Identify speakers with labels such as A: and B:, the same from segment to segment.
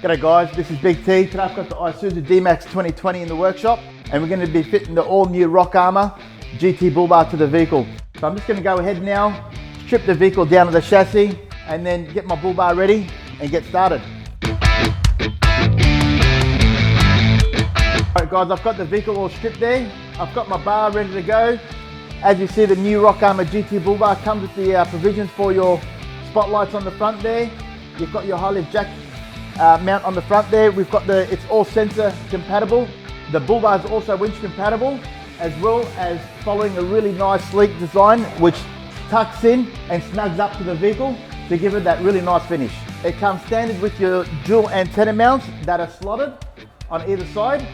A: G'day guys, this is Big T. Today I've got the Isuzu DMAX 2020 in the workshop and we're going to be fitting the all-new Rockarmor GT Bull Bar to the vehicle. So I'm just going to go ahead now, strip the vehicle down to the chassis and then get my bull bar ready and get started. Alright guys, I've got the vehicle all stripped there. I've got my bar ready to go. As you see, the new Rockarmor GT Bull Bar comes with the provisions for your spotlights on the front there. You've got your high lift jack mount on the front there. We've got it's all sensor compatible. The bull bar is also winch compatible, as well as following a really nice sleek design which tucks in and snugs up to the vehicle to give it that really nice finish. It comes standard with your dual antenna mounts that are slotted on either side.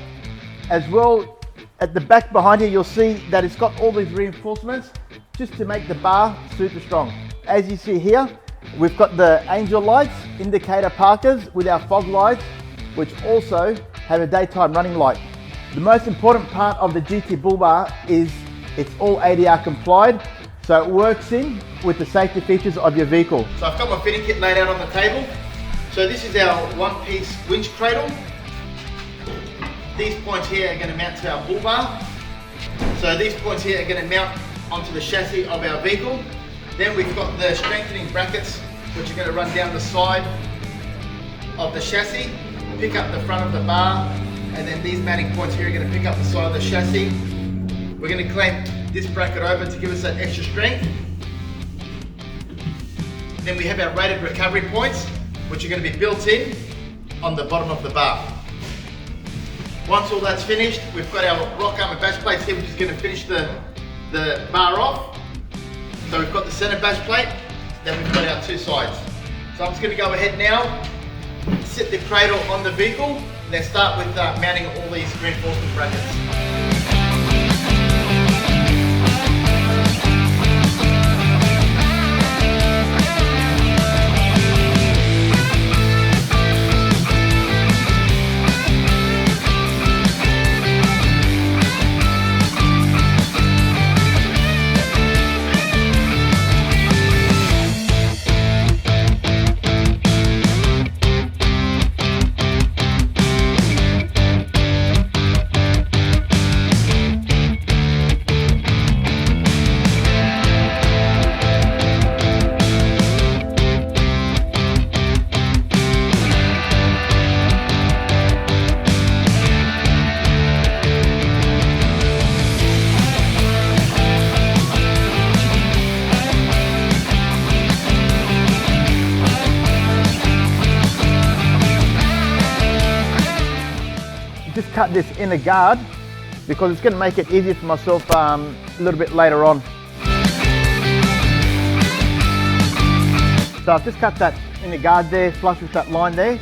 A: As well, at the back behind here you'll see that it's got all these reinforcements just to make the bar super strong. As you see here, we've got the angel lights, indicator parkers with our fog lights, which also have a daytime running light. The most important part of the GT Bull Bar is it's all ADR compliant, so it works in with the safety features of your vehicle. So I've got my fitting kit laid out on the table. So this is our one-piece winch cradle. These points here are going to mount to our bull bar. So these points here are going to mount onto the chassis of our vehicle. Then we've got the strengthening brackets which are going to run down the side of the chassis, pick up the front of the bar, and then these mounting points here are going to pick up the side of the chassis. We're going to clamp this bracket over to give us that extra strength. Then we have our rated recovery points which are going to be built in on the bottom of the bar. Once all that's finished, we've got our Rockarmor bash plates here which is going to finish the bar off. So we've got the center bash plate, then we've got our two sides. So I'm just going to go ahead now, sit the cradle on the vehicle, and then start with mounting all these reinforcement brackets. Just cut this inner guard because it's going to make it easier for myself a little bit later on. So I've just cut that inner guard there, flush with that line there.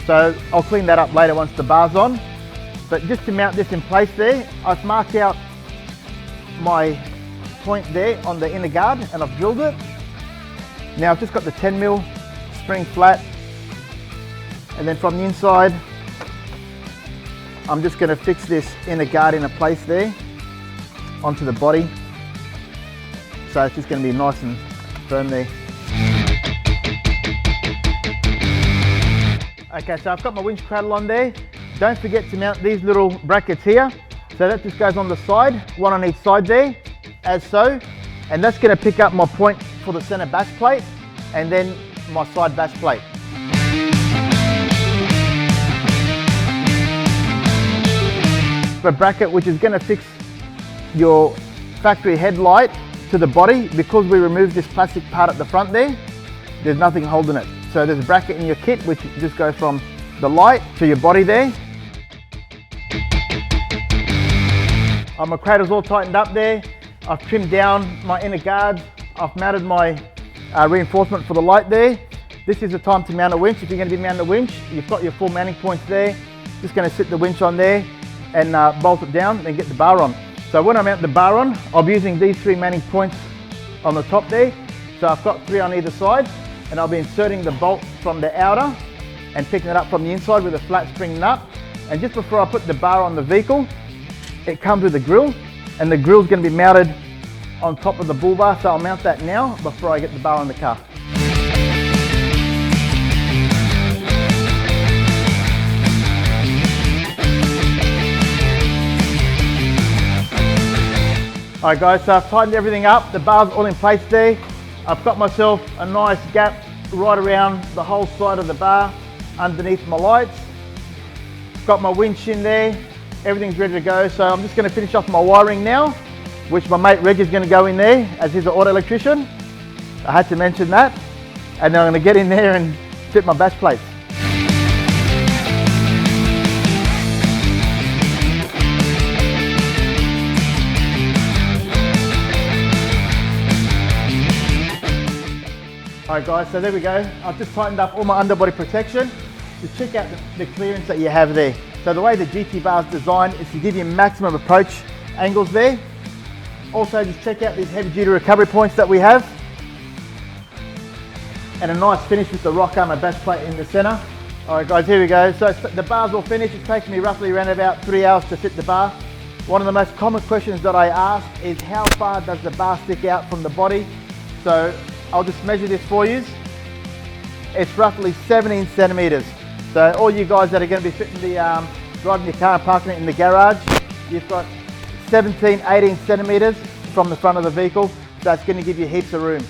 A: So I'll clean that up later once the bar's on. But just to mount this in place there, I've marked out my point there on the inner guard and I've drilled it. Now I've just got the 10mm spring flat, and then from the inside I'm just going to fix this inner guard in a place there onto the body, so it's just going to be nice and firm there. Okay, so I've got my winch cradle on there. Don't forget to mount these little brackets here. So that just goes on the side, one on each side there, as so. And that's going to pick up my point for the center bash plate and then my side bash plate. A bracket which is going to fix your factory headlight to the body. Because we removed this plastic part at the front there, there's nothing holding it. So there's a bracket in your kit which just goes from the light to your body there. My cradle's all tightened up there. I've trimmed down my inner guards. I've mounted my reinforcement for the light there. This is the time to mount a winch. If you're going to be mounting a winch, you've got your 4 mounting points there. Just going to sit the winch on there and bolt it down and get the bar on. So when I mount the bar on, I'll be using these 3 mounting points on the top there. So I've got 3 on either side, and I'll be inserting the bolt from the outer and picking it up from the inside with a flat spring nut. And just before I put the bar on the vehicle, it comes with a grill, and the grill is going to be mounted on top of the bull bar, so I'll mount that now before I get the bar on the car. Alright guys, so I've tightened everything up, the bar's all in place there. I've got myself a nice gap right around the whole side of the bar underneath my lights. Got my winch in there, everything's ready to go. So I'm just going to finish off my wiring now, which my mate Reg is going to go in there as he's an auto electrician. I had to mention that. And then I'm going to get in there and fit my bash plates. Alright guys, so there we go. I've just tightened up all my underbody protection. Just check out the clearance that you have there. So the way the GT bar is designed is to give you maximum approach angles there. Also just check out these heavy duty recovery points that we have. And a nice finish with the Rockarmor bash plate in the center. Alright guys, here we go. So the bar's all finished. It's taken me roughly around about 3 hours to fit the bar. One of the most common questions that I ask is how far does the bar stick out from the body? So I'll just measure this for you. It's roughly 17 centimeters. So all you guys that are going to be fitting the, driving your car and parking it in the garage, you've got 17, 18 centimeters from the front of the vehicle. That's going to give you heaps of room.